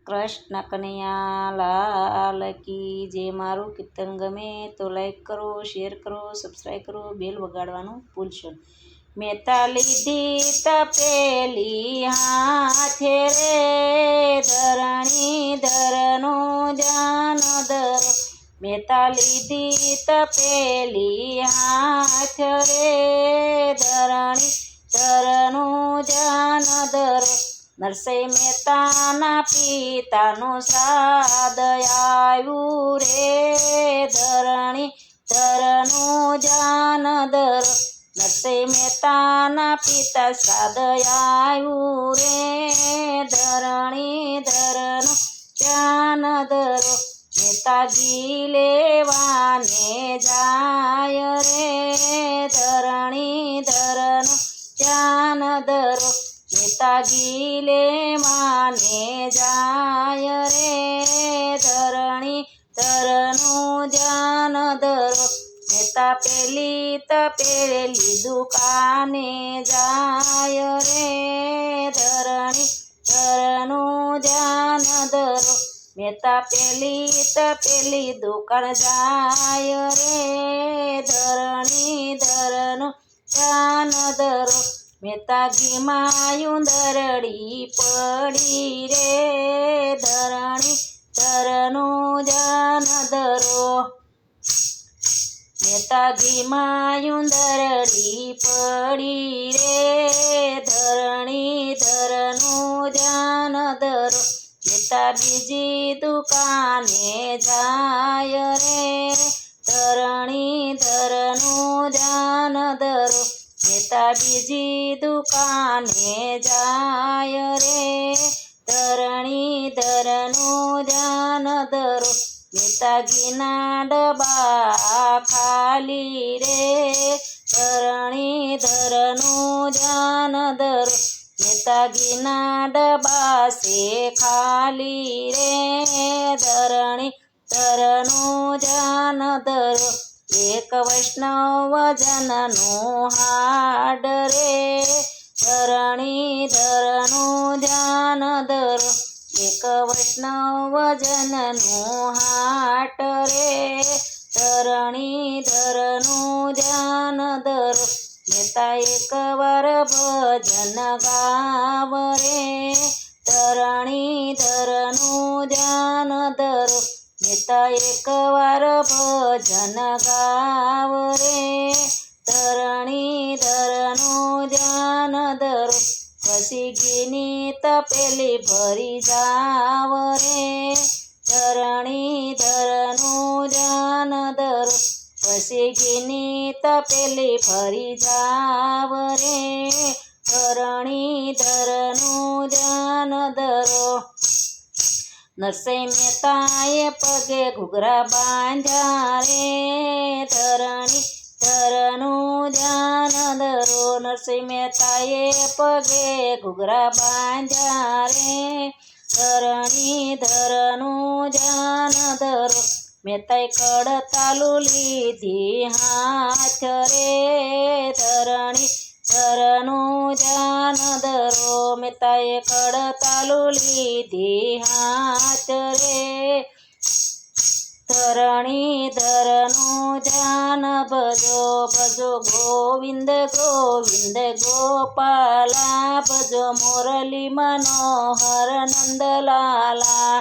કૃષ્ણ કનૈયા લાલ કી જે મારું કીર્તન ગમે તો લાઈક કરો, શેર કરો, સબસ્ક્રાઈબ કરો, બેલ વગાડવાનું ભૂલશો નહીં. મેતા લીધી તપેલી હાથે રે, ધરણી ધરનો જાન ધરો. મેતા લીધી તપેલી હાથ રે, ધરણી ધરનો જાન ધરો. નરસિંહ મહેતાના પિતાનું શ્રાદ્ધ આવ્યું રે, ધરણી ધરનું જાન ધરો. નરસિંહ મહેતાના પિતા શ્રાદ્ધ આવ્યું રે, ધરણી ધરનું જાન ધરો. મહેતાજી લેવાને જાય રે, ધરણી ધરનું જાન ધરો. મહેતાજી લેવાને જાય રે, ધરણી ધરનું જાન ધરો. મહેતા પેલી તપેલી દુકાને જાય રે, ધરણી ધરનું જાન ધરો. મહેતા પેલી તપેલી દુકાન જાય રે, ધરણી ધરનું જાન ધરો. મહેતા ઘીમાં ઉંદરડી પડી રે, ધરણી ધરનું જાન ધરો. મહેતા ઘીમાં ઉંદરડી પડી રે, ધરણી ધરનું જાન ધરો. મહેતા બીજી દુકાને જાય રે, ધરણી ધરનું જાન ધરો. મહેતા બીજી દુકાને જાય રે, ધરણી ધરનું જાન ધરો. મહેતા ઘીના ડબ્બા ખાલી રે, ધરણી ધરનું જાન ધરો. મહેતા ઘીના ડબ્બા છે ખાલી રે, ધરણી ધરનું જાન ધરો. એક વૈષ્ણવ જનનું હાડ રે, ધરણી ધરનું જાન ધરો. એક વૈષ્ણવ જનનું હાટ રે, ધરણી ધરનું જાન ધરો. મહેતા એકવાર ભજન ગાવ રે, ધરણી ધરનું જાન ધરો. મહેતા એકવાર ભજન ગાવ રે, ધરણી ધરનું જાન ધરો. પછી ઘીની તપેલી ભરી જાવ રે, ધરણી ધરનું જાન ધરો. પછી ઘીની તપેલી ભરી જાવ રે, ધરણી ધરનું જાન ધરો. નરસિંહ મહેતાએ પગે ઘૂઘરા બાંધ્યા રે, ધરણી ધરનું જાન ધરો. નરસિંહ મહેતાએ પગે ઘૂઘરા બાંધ્યા રે, ધરણી ધરનું જાન ધરો. મહેતાએ કડતાલુ લીધી હાથ રે, ધરણી ધરનું જાન ધરો. મહેતાએ કડતાલુ લીધી હાથ રે, ધરણી ધરનું જાન ભજો. ભજો ગોવિંદ ગોવિંદ ગોપાલા, ભજો મુરલી મનોહર નંદલાલા.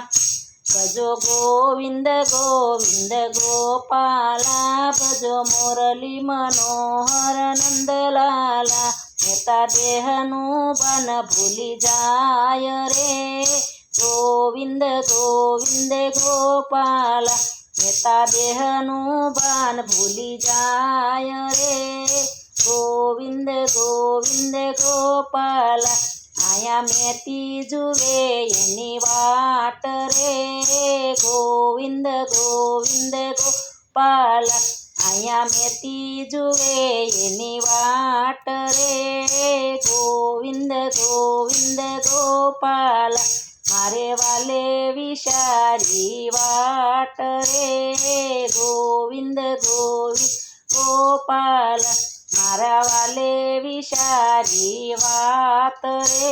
ભજો ગોવિંદ ગોવિંદ ગોપાલા, ભજો મુરલી મનોહર નંદલાલા. મહેતા દેહનું ભાન ભૂલી જાય રે, ગોવિંદ ગોવિંદ ગોપાલા. મહેતા દેહનું ભાન ભૂલી જાય રે, ગોવિંદ ગોવિંદ ગોપાલા. આયા મેતી જુએ એની વાટ રે, ગોવિંદ ગોવિંદ ગોપાલા. આયા મેતી જુએ એની વાટ રે, ગોવિંદ ગોવિંદ ગોપાલા. મારે વાલે વિચારી વાટ રે, ગોવિંદ ગોવિંદ ગોપાલા. મારા વાલે વિચારી વાત રે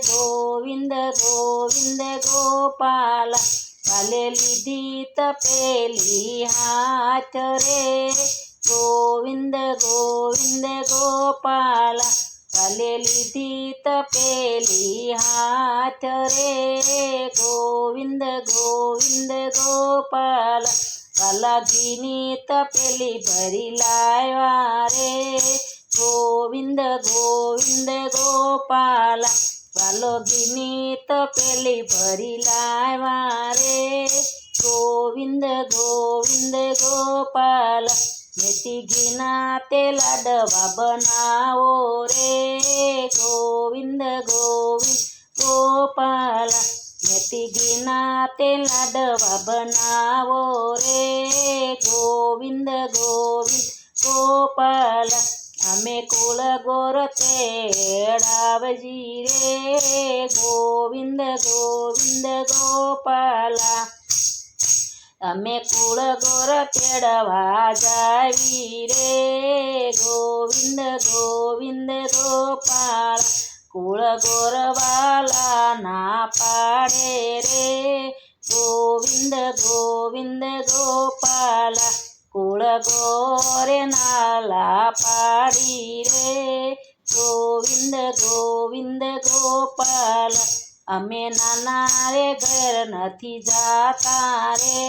ગોવિંદ ગોવિંદ ગોપાલા વાલે લીધી તપેલી હાથ રે ગોવિંદ ગોવિંદ ગોપાલા વાલે લીધી તપેલી હાથ રે ગોવિંદ ગોવિંદ ગોપાલા વાલા ઘીની તપેલી ભરી લાવ્યા રે ગોવિંદ ગોવિંદ ગોપાલા વાલો ઘીની તપેલી ભરી લાવ્યા રે ગોવિંદ ગોવિંદ ગોપાલા મેથી ઘીના તે લાડવા બનાવો રે ગોવિંદ ગોવિંદ ગોપાલા મેથી ઘીના તે લાડવા બનાવો રે ગોવિંદ ગોવિંદ ગોપાલા અમે કુળ ગોર તેડાવજી રે ગોવિંદ ગોવિંદ ગોપાલા અમે કુળ ગોર તેડવા જાવી રે ગોવિંદ ગોવિંદ ગોપાલા કુળ ગોરવાલા ના પાડે રે ગોવિંદ ગોવિંદ ગોપાલા કુળ ગોરે નાલા પાડી રે ગોવિંદ ગોવિંદ ગોપાલા અમે નાના રે ઘર નથી જાતા રે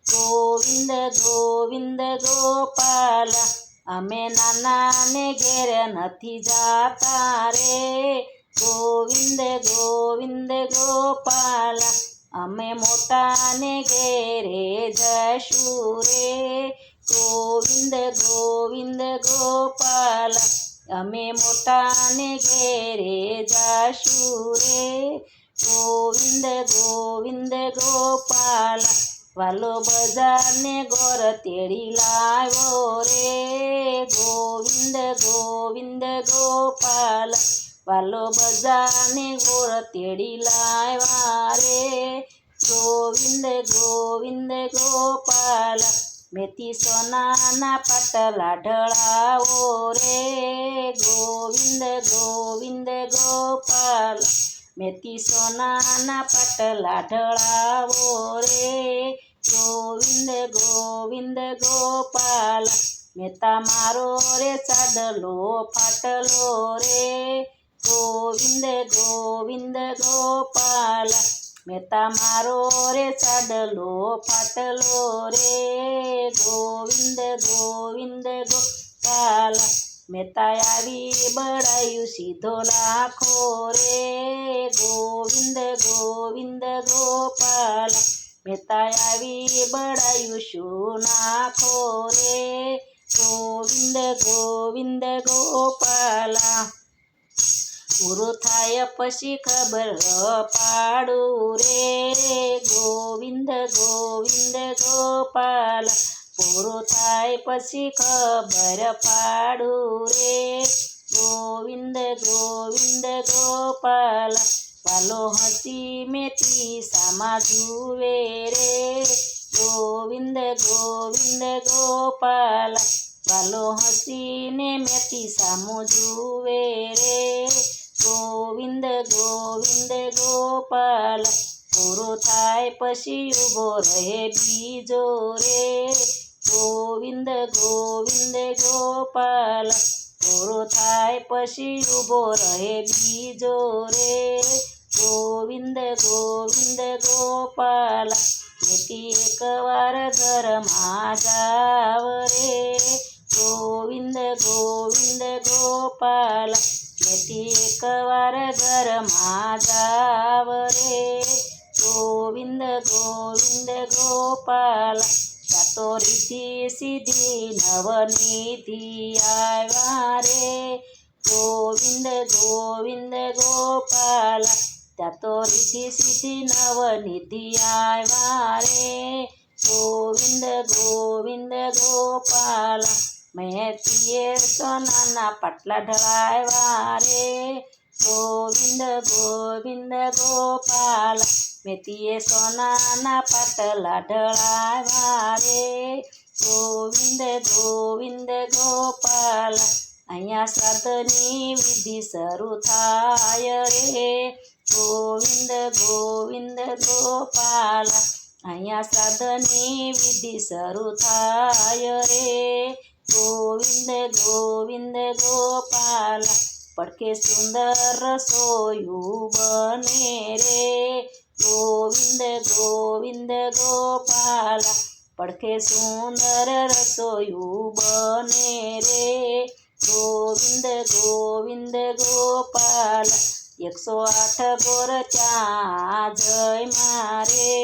ગોવિંદ ગોવિંદ ગોપાલા અમે નાનાને ઘેર નથી જાતા રે ગોવિંદ ગોવિંદ ગોપાલા અમે મોટાને ઘેરે જશું રે ગોવિંદ ગોવિંદ ગોપાલા અમે મોટાને ઘેરે જશું રે ગોવિંદ ગોવિંદ ગોપાલા વાલો બજારને ગોર તેડી લાવ્યો રે ગોવિંદ ગોવિંદ ગોપાલા વાલો બજારને ગોર તેડી લાવ્યા રે ગોવિંદ ગોવિંદ ગોપાલા મેથી સોનાના પાટલા ઢળાવો રે ગોવિંદ ગોવિંદ ગોપાલા મેથી સોનાના પાટલા ઢળાવો રે ગોવિંદ ગોવિંદ ગોપાલા મેતા મારો રે સાડલો ફાટલો રે ગોવિંદ ગોવિંદ ગોપાલા મેતા મારો રે સાડલો ફાટલો રે ગોવિંદ ગોવિંદ ગોપાલા મેતા આવી બળાયું સીધો લાખો રે ગોવિંદ ગોવિંદ ગોપાલા મેતા આવી બળાયું શું નાખો રે ગોવિંદ ગોવિંદ ગોપાલા પૂરું થાય પછી ખબર પાડું રે ગોવિંદ ગોવિંદ ગોપાલા પૂરું થાય પછી ખબર પાડું રે ગોવિંદ ગોવિંદ ગોપાલા વાલો હસી મેથી સામા જુએ રે ગોવિંદ ગોવિંદ ગોપાલા વાલો હસીને મેથી સામું જુએ રે ગોવિંદ ગોવિંદ ગોપાલા પૂરું થાય પછી ઊભો રહે બીજો રે ગોવિંદ ગોવિંદ ગોપાલા પૂરું થાય પછી ઊભો રહે બીજો રે ગોવિંદ ગોવિંદ ગોપાલા મેથી એકવાર ઘરમાં જાવ રે ગોવિંદ ગોવિંદ ગોપાલા મેથી એકવાર ઘરમાં જાવ રે ગોવિંદ ગોવિંદ ગોપાલા તો રીતિ સીધી નવનિધિ આવ્યા રે ગોવિંદ ગોવિંદ ગોપાલા ત્યાં તો રીતિ સીધી નવનિધિ આવ્યા રે ગોવિંદ ગોવિંદ ગોપાલા મેથીએ સોનાના પાટલા ઢળાવ્યા રે ગોવિંદ ગોવિંદ ગોપાલા મેથીએ સોનાના પાટલા ઢળાવ્યા રે ગોવિંદ ગોવિંદ ગોપાલ અહીંયા શ્રાદ્ધની વિધિ શરૂ થાય રે ગોવિંદ ગોવિંદ ગોપાલ અહીંયા શ્રાદ્ધની વિધિ શરૂ થાય રે ગોવિંદ ગોવિંદ ગોપાલ પડકે સુંદર રસોયું બને રે ગોવિંદ ગોવિંદ ગોપાલ પડકે સુંદર રસોયું બને રે ગોવિંદ ગોવિંદ ગોપાલ 108 ગોર ચા જય મારે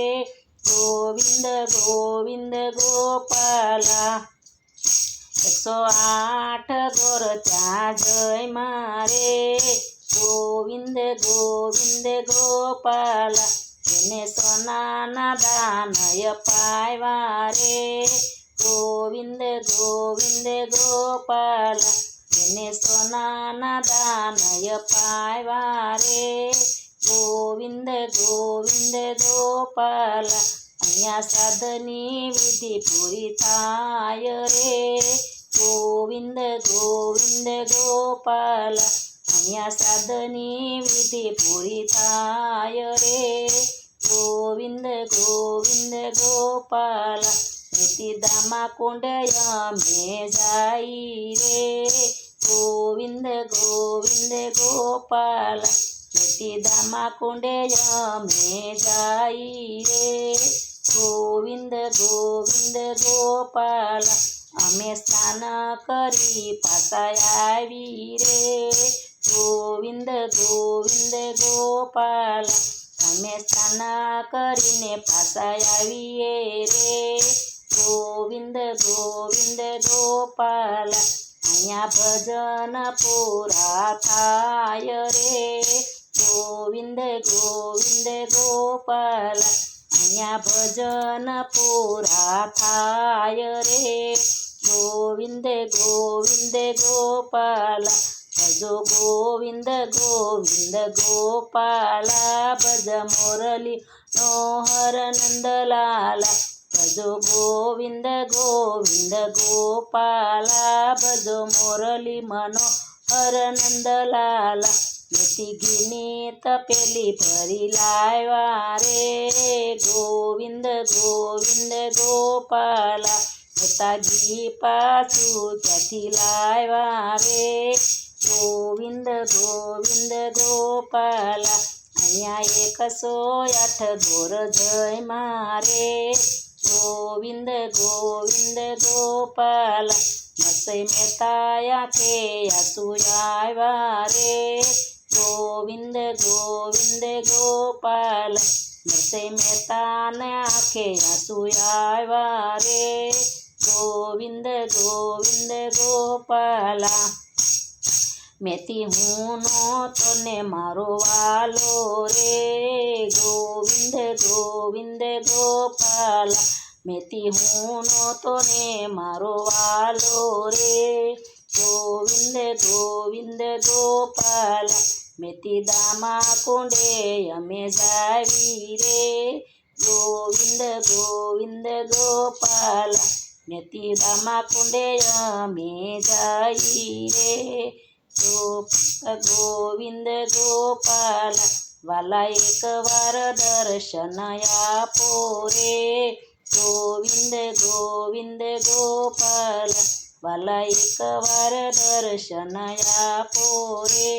ગોવિંદ ગોવિંદ ગોપાલ 108 ગોર ચા જય મારે ગોવિંદ ગોવિંદ ગોપાલ એને સોનાના દાનય પાયવા રે ગોવિંદ ગોવિંદ ગોપાલ એને સોનાના દાનય પાયવા રે ગોવિંદ ગોવિંદ ગોપાલ અહીંયા શ્રાદ્ધની વિધિ પૂરી થાય રે ગોવિંદ ગોવિંદ ગોપાલ અહીંયા શ્રાદ્ધની વિધિ પૂરી થાય રે ગોવિંદ ગોવિંદ ગોપાલ નીતિદામા કુંડે અમે જાય રે ગોવિંદ ગોવિંદ ગોપાલ નીતિદામા કુંડે અમે જાય રે ગોવિંદ ગોવિંદ ગોપાલ અમે સ્નાન કરી પાછા આવી રે ગોવિંદ ગોવિંદ ગોપાલ અમે સ્નાન કરીને પાછા આવીએ રે ગોવિંદ ગોવિંદ ગોપાલ અહીંયા ભજન પૂરા થાય રે ગોવિંદ ગોવિંદ ગોપાલ અહીંયા ભજન પૂરા થાય રે ગોવિંદ ગોવિંદ ગોપાલ ભજો ગોવિંદ ગોવિંદ ગોપાલ ભજ મોરલી નો હર નંદલાલ ભજો ગોવિંદ ગોવિંદ ગોપાલ ભજો મોરલી મનો હર નંદલાલ મેથી ઘીની તપેલી ભરી લાવ્યા રે ગોવિંદ ગોવિંદ ગોપાલ મેતા ઘી પાછું ક્યાંથી લાવ્યા રે ગોવિંદ ગોવિંદ ગોપાલ અહીંયા 108 ગોર જય મારે ગોવિંદ ગોવિંદ ગોપાલ નસઈ મેતાયા કે આસુ આવ્યા રે ગોવિંદ ગોવિંદ ગોપાલ નસઈ મહેતાને આંખે આંસુ આવ્યા રે ગોવિંદ ગોવિંદ ગોપાલ મેથી હું નહોતો ને મારો વાલો રે ગોવિંદ ગોવિંદ ગોપાલ મેથી હું નહોતો ને મારો વાલો રે ગોવિંદ ગોવિંદ ગોપાલ મેથી દામા કુંડે અમે જાવી રે ગોવિંદ ગોવિંદ ગોપાલ મેથી દામા કુંડે અમે જાઈ રે ગોવિંદ ગોપાલ વાલા એકવાર દર્શન આપો રે ગોવિંદ ગોવિંદ ગોપાલ વાલા એકવાર દર્શન આપો રે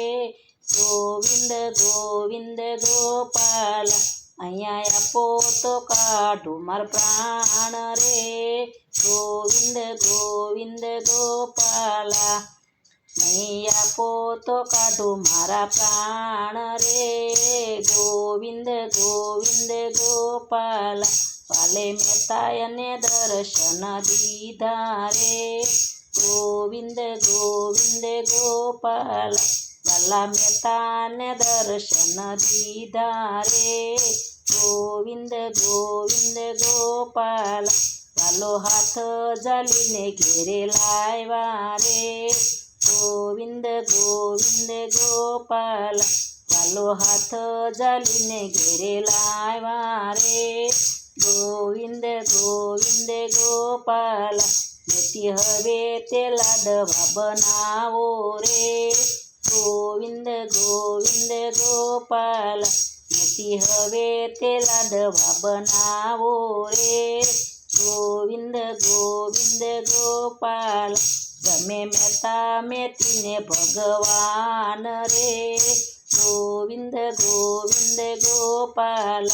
ગોવિંદ ગોવિંદ ગોપાલ અહીંયા આપો તો કાઢું માર પ્રાણ રે ગોવિંદ ગોવિંદ ગોપાલ નહીં આપો તો કાઢું મારા પ્રાણ રે ગોવિંદ ગોવિંદ ગોપાલ વાલે મહેતાયને દર્શન દીધા રે ગોવિંદ ગોવિંદ ગોપાલ વાલા મહેતાને દર્શન દીધા રે ગોવિંદ ગોવિંદ ગોપાલ વાલો હાથ જાલીને ઘેરે લાવ્યા રે ગોવિંદ ગોવિંદ ગોપાલ વાલો હાથ જાલીને ઘેરે લાવ્યા રે ગોવિંદ ગોવિંદ ગોપાલ મેથી હવે તે લાડવા બનાવો રે ગોવિંદ ગોવિંદ ગોપાલ મેથી હવે તે લાડવા બનાવો રે ગોવિંદ ગોવિંદ ગોપાલ જમે મહેતા મેથીને ભગવાન રે ગોવિંદ ગોવિંદ ગોપાલ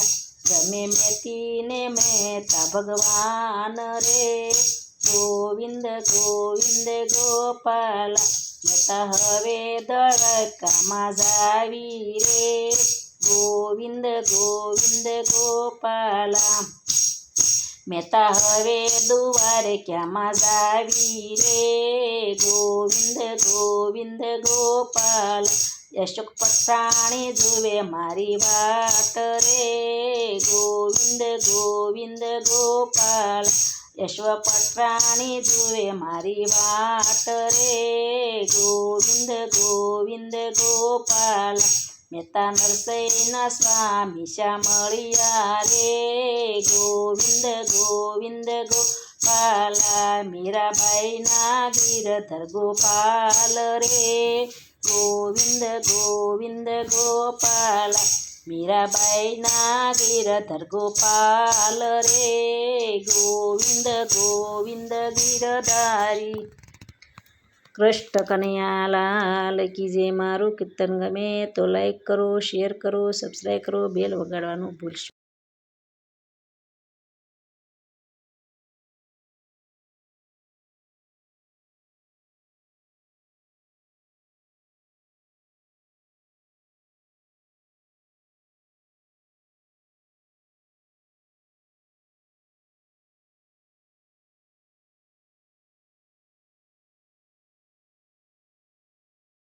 જમે મેથીને મહેતા ભગવાન રે ગોવિંદ ગોવિંદ ગોપાલ મહેતા હવે દ્વારકામાં જાવી રે ગોવિંદ ગોવિંદ ગોપાલ મહેતા હવે દ્વારકામાં જાવી રે ગોવિંદ ગોવિંદ ગોપાલ અશોક પટાણી જુએ મારી વાટ રે ગોવિંદ ગોવિંદ ગોપાલ અશોક પટાણી જુએ મારી વાટ રે ગોવિંદ ગોવિંદ ગોપાલ મહેતા નરસૈના સ્વામી શ્યામળિયા રે ગોવિંદ ગોવિંદ ગોપાલ મીરાબાઈના ગિરધર ગોપાલ રે ગોવિંદ ગોવિંદ ગોપાલ મીરાબાઈના ગિરધર ગોપાલ રે ગોવિંદ ગોવિંદ ગિરધારી કૃષ્ણ કનૈયા લાલ કી જય. મારું કીર્તન ગમે તો લાઈક કરો, શેર કરો, સબસ્ક્રાઈબ કરો, બેલ વગાડવાનું ભૂલશો